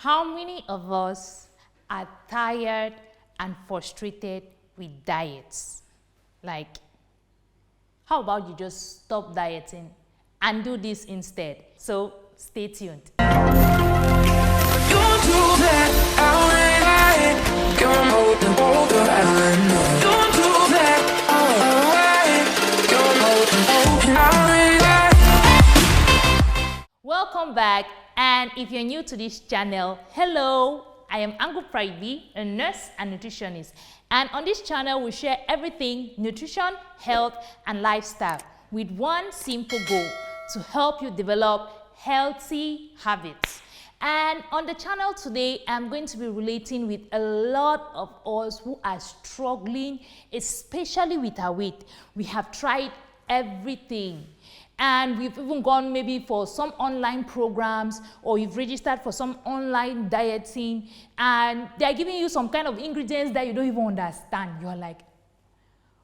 How many of us are tired and frustrated with diets? Like, how about you just stop dieting and do this instead? So stay tuned. Welcome back, and if you're new to this channel, hello, I am Angu Pridy, a nurse and nutritionist, and on this channel we share everything nutrition, health and lifestyle with one simple goal: to help you develop healthy habits. And on the channel today, I'm going to be relating with a lot of us who are struggling, especially with our weight. We have tried everything. And we've even gone maybe for some online programs, or you've registered for some online dieting, and they're giving you some kind of ingredients that you don't even understand. You're like,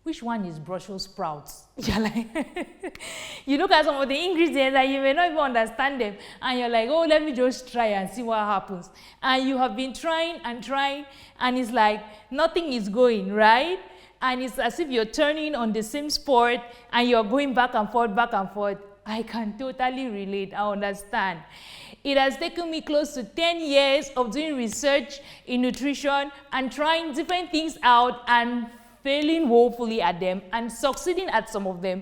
which one is Brussels sprouts? You're like, you look at some of the ingredients and you may not even understand them. And you're like, oh, let me just try and see what happens. And you have been trying, and it's like nothing is going, right? And it's as if you're turning on the same sport and you're going back and forth, back and forth. I can totally relate. I understand. It has taken me close to 10 years of doing research in nutrition and trying different things out and failing woefully at them and succeeding at some of them,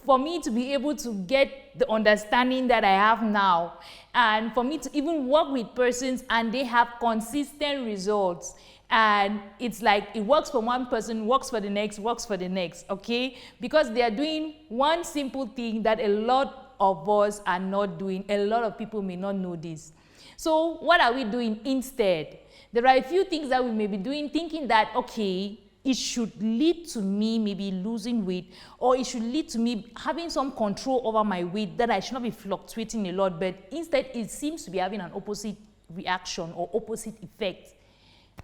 for me to be able to get the understanding that I have now, and for me to even work with persons and they have consistent results. And it's like it works for one person, works for the next, okay? Because they are doing one simple thing that a lot of us are not doing. A lot of people may not know this. So what are we doing instead? There are a few things that we may be doing, thinking that, okay, it should lead to me maybe losing weight, or it should lead to me having some control over my weight, that I should not be fluctuating a lot, but instead it seems to be having an opposite reaction or opposite effect.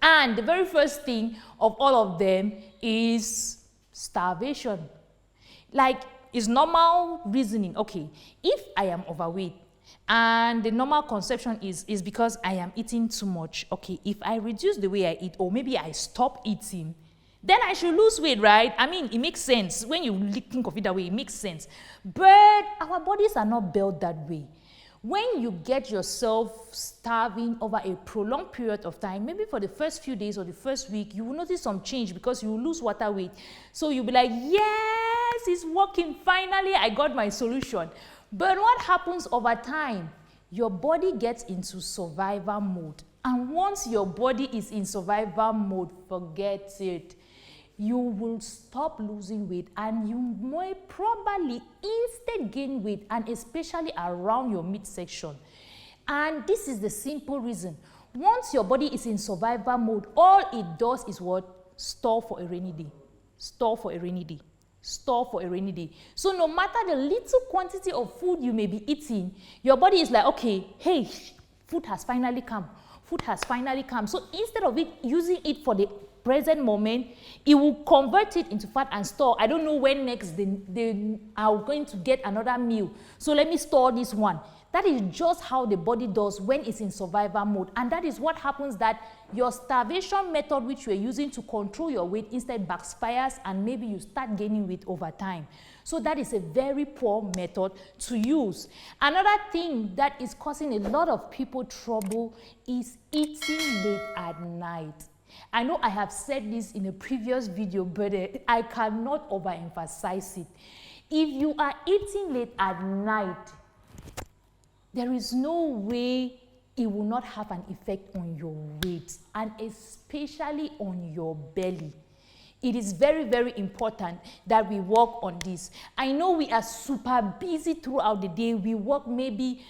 And the very first thing of all of them is starvation. Like, it's normal reasoning. Okay, if I am overweight and the normal conception is because I am eating too much, okay, if I reduce the way I eat, or maybe I stop eating, then I should lose weight, right? I mean, it makes sense. When you think of it that way, it makes sense. But our bodies are not built that way. When you get yourself starving over a prolonged period of time, maybe for the first few days or the first week, you will notice some change because you will lose water weight. So you'll be like, yes, it's working. Finally, I got my solution. But what happens over time? Your body gets into survival mode. And once your body is in survival mode, forget it. You will stop losing weight, and you may probably instead gain weight, and especially around your midsection. And this is the simple reason. Once your body is in survival mode, all it does is what? Store for a rainy day. Store for a rainy day. Store for a rainy day. So no matter the little quantity of food you may be eating, your body is like, okay, hey, food has finally come. Food has finally come. So instead of it using it for the present moment, it will convert it into fat and store. I don't know when next they are going to get another meal, so let me store this one. That is just how the body does when it's in survival mode. And that is what happens, that your starvation method, which you are using to control your weight, instead backfires, and maybe you start gaining weight over time. So that is a very poor method to use. Another thing that is causing a lot of people trouble is eating late at night. I know I have said this in a previous video, but I cannot overemphasize it. If you are eating late at night, there is no way it will not have an effect on your weight, and especially on your belly. It is very, very important that we work on this. I know we are super busy throughout the day. We work maybe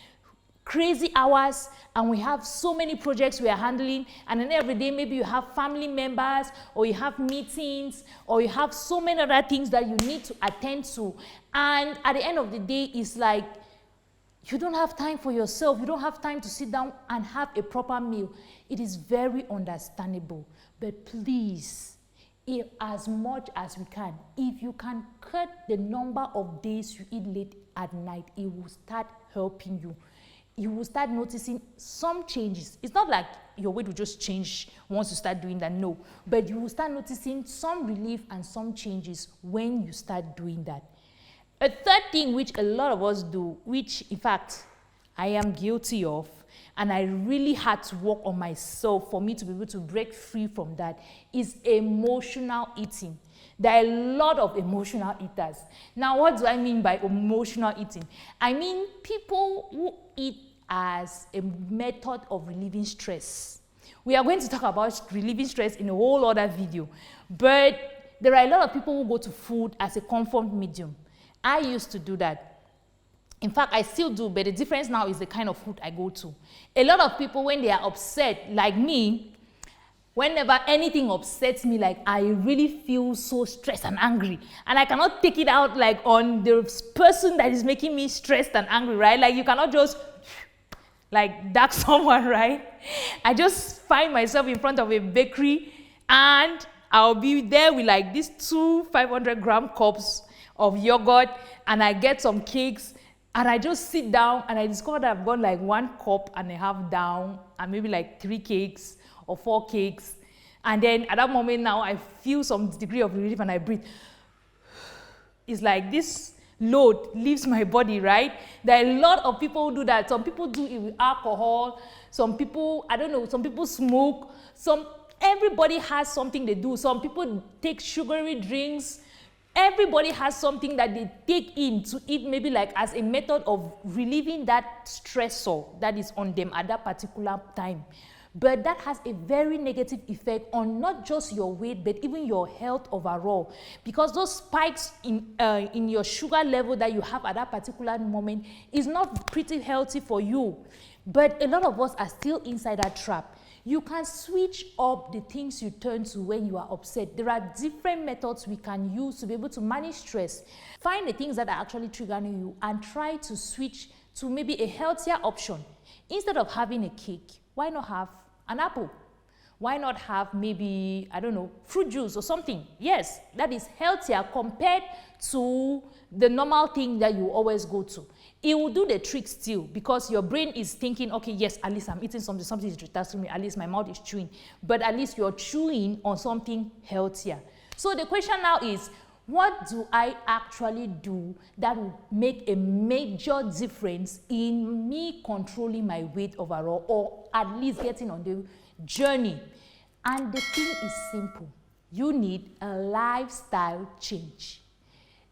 crazy hours, and we have so many projects we are handling, and then every day maybe you have family members, or you have meetings, or you have so many other things that you need to attend to, and at the end of the day, it's like you don't have time for yourself. You don't have time to sit down and have a proper meal. It is very understandable, but please, as much as we can, if you can cut the number of days you eat late at night, it will start helping you. you will start noticing some changes. It's not like your weight will just change once you start doing that, no. But you will start noticing some relief and some changes when you start doing that. A third thing which a lot of us do, which in fact I am guilty of, and I really had to work on myself for me to be able to break free from that, is emotional eating. There are a lot of emotional eaters. Now, what do I mean by emotional eating? I mean people who eat as a method of relieving stress. We are going to talk about relieving stress in a whole other video. But there are a lot of people who go to food as a comfort medium. I used to do that. In fact, I still do, but the difference now is the kind of food I go to. A lot of people, when they are upset, like me, whenever anything upsets me, like I really feel so stressed and angry, and I cannot take it out like on the person that is making me stressed and angry, right? Like you cannot just like dark someone, right? I just find myself in front of a bakery and I'll be there with like these 2 500-gram cups of yogurt, and I get some cakes, and I just sit down and I discover that I've got like 1.5 cups down and maybe like 3 cakes or 4 cakes. And then at that moment now, I feel some degree of relief and I breathe. It's like this load leaves my body, right? There are a lot of people who do that. Some people do it with alcohol. Some people, I don't know, some people smoke. Everybody has something they do. Some people take sugary drinks. Everybody has something that they take in to eat, maybe like as a method of relieving that stressor that is on them at that particular time. But that has a very negative effect on not just your weight, but even your health overall. Because those spikes in your sugar level that you have at that particular moment is not pretty healthy for you. But a lot of us are still inside that trap. You can switch up the things you turn to when you are upset. There are different methods we can use to be able to manage stress. Find the things that are actually triggering you and try to switch to maybe a healthier option. Instead of having a cake, why not have an apple? Why not have maybe, I don't know, fruit juice or something? Yes, that is healthier compared to the normal thing that you always go to. It will do the trick still because your brain is thinking, okay, yes, at least I'm eating something is distracting me, at least my mouth is chewing. But at least you're chewing on something healthier. So the question now is, what do I actually do that will make a major difference in me controlling my weight overall, or at least getting on the journey? And the thing is simple. You need a lifestyle change.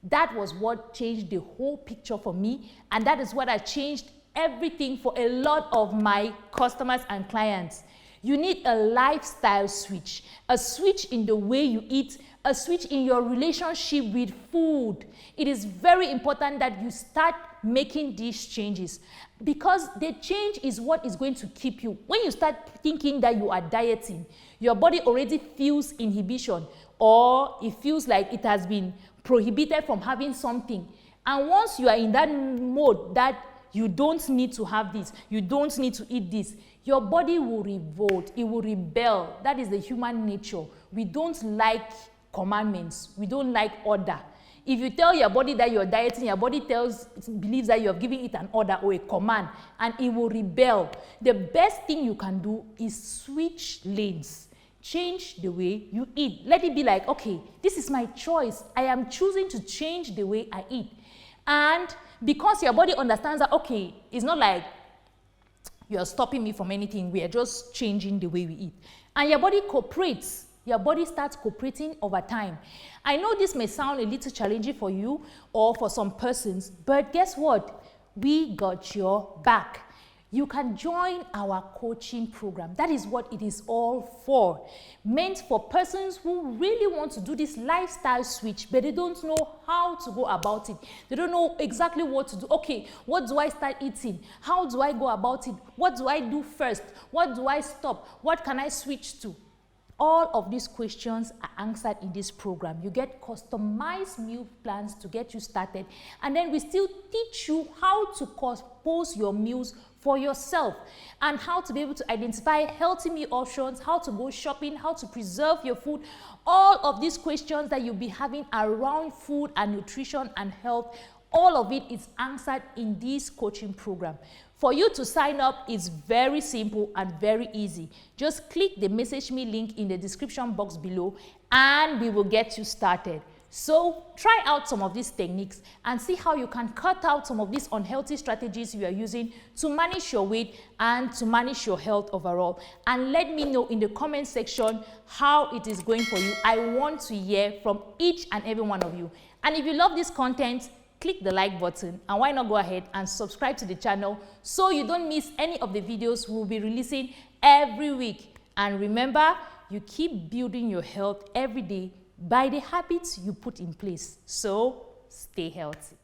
That was what changed the whole picture for me, and that is what has changed everything for a lot of my customers and clients. You need a lifestyle switch, a switch in the way you eat, a switch in your relationship with food. It is very important that you start making these changes because the change is what is going to keep you. When you start thinking that you are dieting, your body already feels inhibition, or it feels like it has been prohibited from having something. And once you are in that mode that you don't need to have this, you don't need to eat this, your body will revolt, it will rebel. That is the human nature. We don't like commandments, we don't like order. If you tell your body that you're dieting, your body believes that you're giving it an order or a command, and it will rebel. The best thing you can do is switch lanes. Change the way you eat. Let it be like, okay, this is my choice. I am choosing to change the way I eat. And because your body understands that, okay, it's not like you're stopping me from anything. We are just changing the way we eat. And your body cooperates. Your body starts cooperating over time. I know this may sound a little challenging for you or for some persons, but guess what? We got your back. You can join our coaching program. That is what it is all for. Meant for persons who really want to do this lifestyle switch, but they don't know how to go about it. They don't know exactly what to do. Okay, what do I start eating? How do I go about it? What do I do first? What do I stop? What can I switch to? All of these questions are answered in this program. You get customized meal plans to get you started. And then we still teach you how to compose your meals for yourself and how to be able to identify healthy meal options, how to go shopping, how to preserve your food. All of these questions that you'll be having around food and nutrition and health, All of it is answered in this coaching program. For you to sign up, it's very simple and very easy. Just click the message me link in the description box below and we will get you started. So try out some of these techniques and see how you can cut out some of these unhealthy strategies you are using to manage your weight and to manage your health overall. And let me know in the comment section how it is going for you. I want to hear from each and every one of you. And if you love this content, click the like button, and why not go ahead and subscribe to the channel so you don't miss any of the videos we'll be releasing every week. And remember, you keep building your health every day by the habits you put in place. So stay healthy.